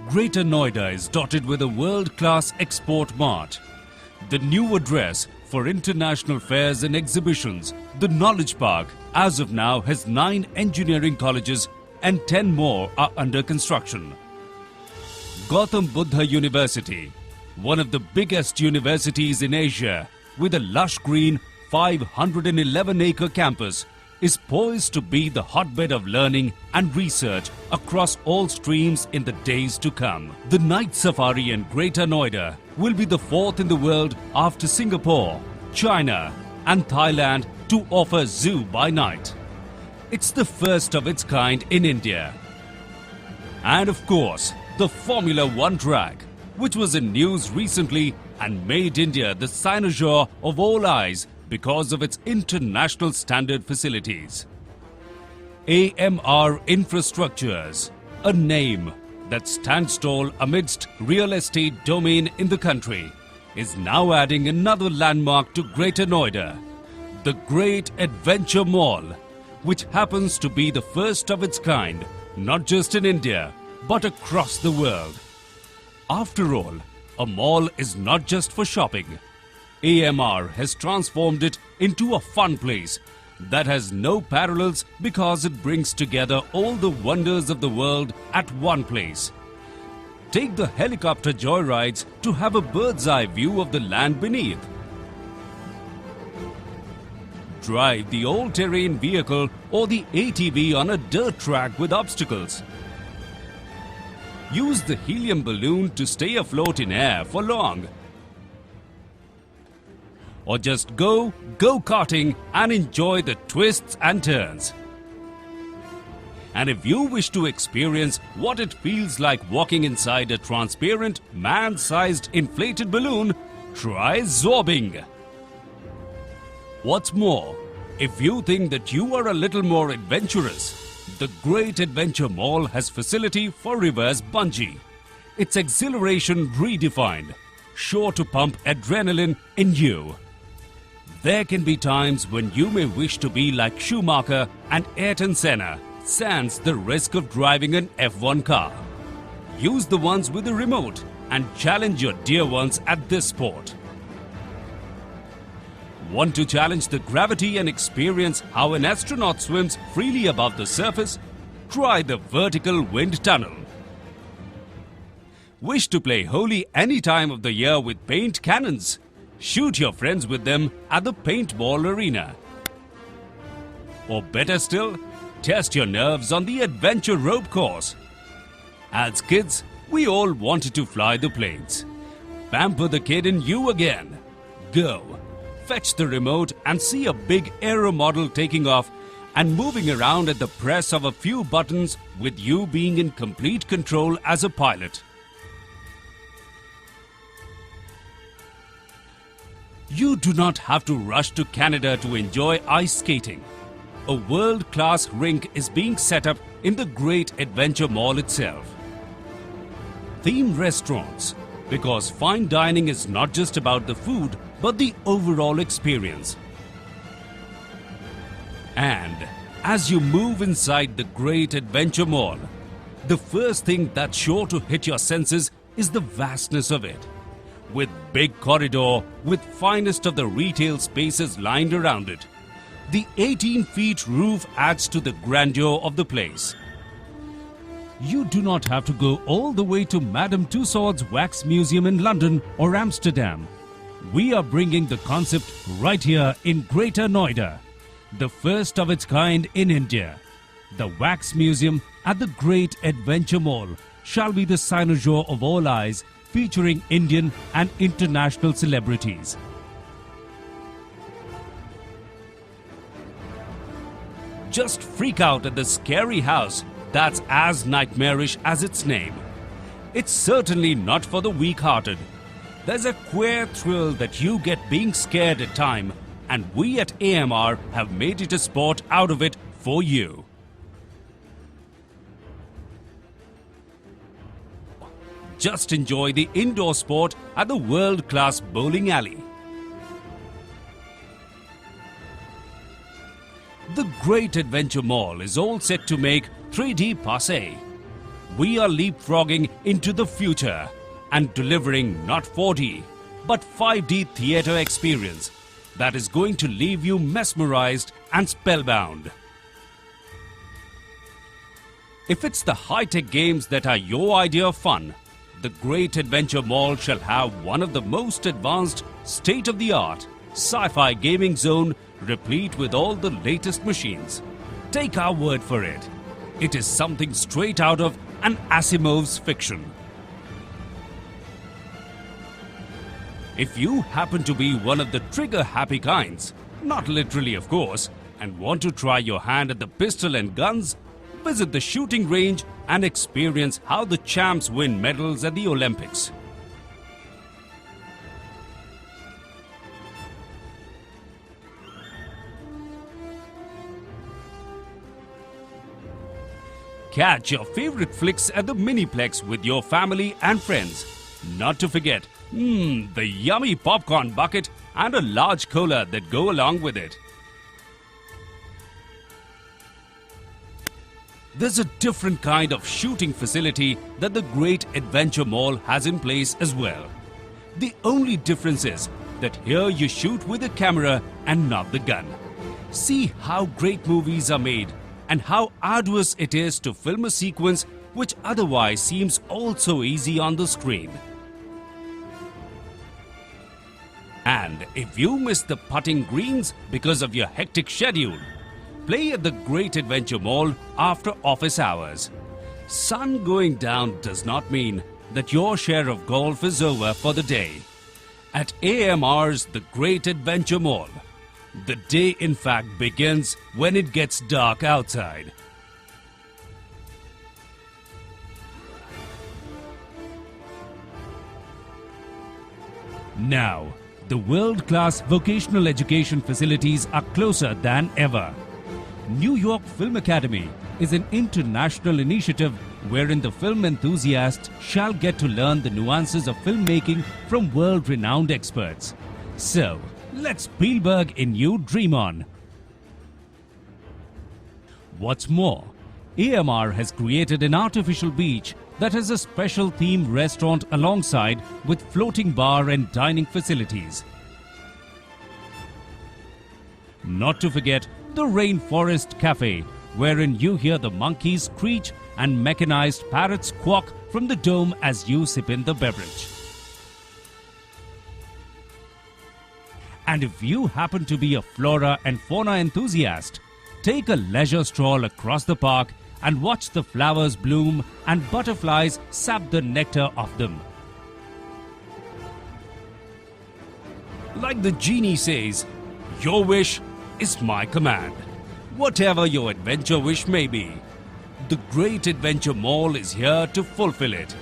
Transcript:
Greater Noida is dotted with a world-class export mart. The new address for international fairs and exhibitions, the Knowledge Park, as of now has 9 engineering colleges and 10 more are under construction. Gautam Buddha University, one of the biggest universities in Asia, with a lush green 511-acre campus, is poised to be the hotbed of learning and research across all streams in the days to come. The night safari in Greater Noida will be the 4th in the world after Singapore, China and Thailand to offer zoo by night. It's the first of its kind in India. And of course, the Formula One track, which was in news recently and made India the cynosure of all eyes because of its international standard facilities. AMR Infrastructures, a name that stands tall amidst real estate domain in the country, is now adding another landmark to Greater Noida, the Great Adventure Mall, which happens to be the first of its kind, not just in India, but across the world. After all, a mall is not just for shopping. AMR has transformed it into a fun place that has no parallels because it brings together all the wonders of the world at one place. Take the helicopter joyrides to have a bird's eye view of the land beneath. Drive the all-terrain vehicle or the ATV on a dirt track with obstacles. Use the helium balloon to stay afloat in air for long. Or just go-karting and enjoy the twists and turns. And if you wish to experience what it feels like walking inside a transparent, man-sized inflated balloon, try zorbing. What's more, if you think that you are a little more adventurous, the Great Adventure Mall has facility for reverse bungee. It's exhilaration redefined, sure to pump adrenaline in you. There can be times when you may wish to be like Schumacher and Ayrton Senna, sans the risk of driving an F1 car. Use the ones with the remote and challenge your dear ones at this sport. Want to challenge the gravity and experience how an astronaut swims freely above the surface? Try the vertical wind tunnel. Wish to play Holi any time of the year with paint cannons? Shoot your friends with them at the paintball arena. Or better still, test your nerves on the adventure rope course. As kids, we all wanted to fly the planes. Pamper the kid in you again. Go, fetch the remote and see a big aero model taking off and moving around at the press of a few buttons with you being in complete control as a pilot. You do not have to rush to Canada to enjoy ice skating. A world-class rink is being set up in the Great Adventure Mall itself. Themed restaurants, because fine dining is not just about the food but the overall experience. And as you move inside the Great Adventure Mall, the first thing that's sure to hit your senses is the vastness of it. With big corridor with finest of the retail spaces lined around it. The 18-feet roof adds to the grandeur of the place. You do not have to go all the way to Madame Tussauds Wax Museum in London or Amsterdam. We are bringing the concept right here in Greater Noida, the first of its kind in India. The Wax Museum at the Great Adventure Mall shall be the cynosure of all eyes, featuring Indian and international celebrities. Just freak out at the scary house that's as nightmarish as its name. It's certainly not for the weak-hearted. There's a queer thrill that you get being scared at time, and we at AMR have made it a sport out of it for you. Just enjoy the indoor sport at the world-class bowling alley. The Great Adventure Mall is all set to make 3D passe. we are leapfrogging into the future and delivering not 4D but 5D theatre experience that is going to leave you mesmerized and spellbound. If it's the high-tech games that are your idea of fun, the Great Adventure Mall shall have one of the most advanced, state-of-the-art sci-fi gaming zone replete with all the latest machines. Take our word for it. It is something straight out of an Asimov's fiction. If you happen to be one of the trigger-happy kinds, not literally of course, and want to try your hand at the pistol and guns, visit the shooting range and experience how the champs win medals at the Olympics. Catch your favorite flicks at the Miniplex with your family and friends. Not to forget, the yummy popcorn bucket and a large cola that go along with it. There's a different kind of shooting facility that the Great Adventure Mall has in place as well. The only difference is that here you shoot with a camera and not the gun. See how great movies are made and how arduous it is to film a sequence which otherwise seems all so easy on the screen. And if you miss the putting greens because of your hectic schedule, play at the Great Adventure Mall after office hours. Sun going down does not mean that your share of golf is over for the day. At AMR's The Great Adventure Mall, the day in fact begins when it gets dark outside. Now, the world-class vocational education facilities are closer than ever. New York Film Academy is an international initiative wherein the film enthusiasts shall get to learn the nuances of filmmaking from world-renowned experts. So, let Spielberg in you dream on. What's more, AMR has created an artificial beach that has a special themed restaurant alongside with floating bar and dining facilities. Not to forget the Rainforest Cafe, wherein you hear the monkeys screech and mechanized parrots quack from the dome as you sip in the beverage. And if you happen to be a flora and fauna enthusiast, take a leisure stroll across the park and watch the flowers bloom and butterflies sap the nectar of them. Like the genie says, your wish is my command. Whatever your adventure wish may be, the Great Adventure Mall is here to fulfill it.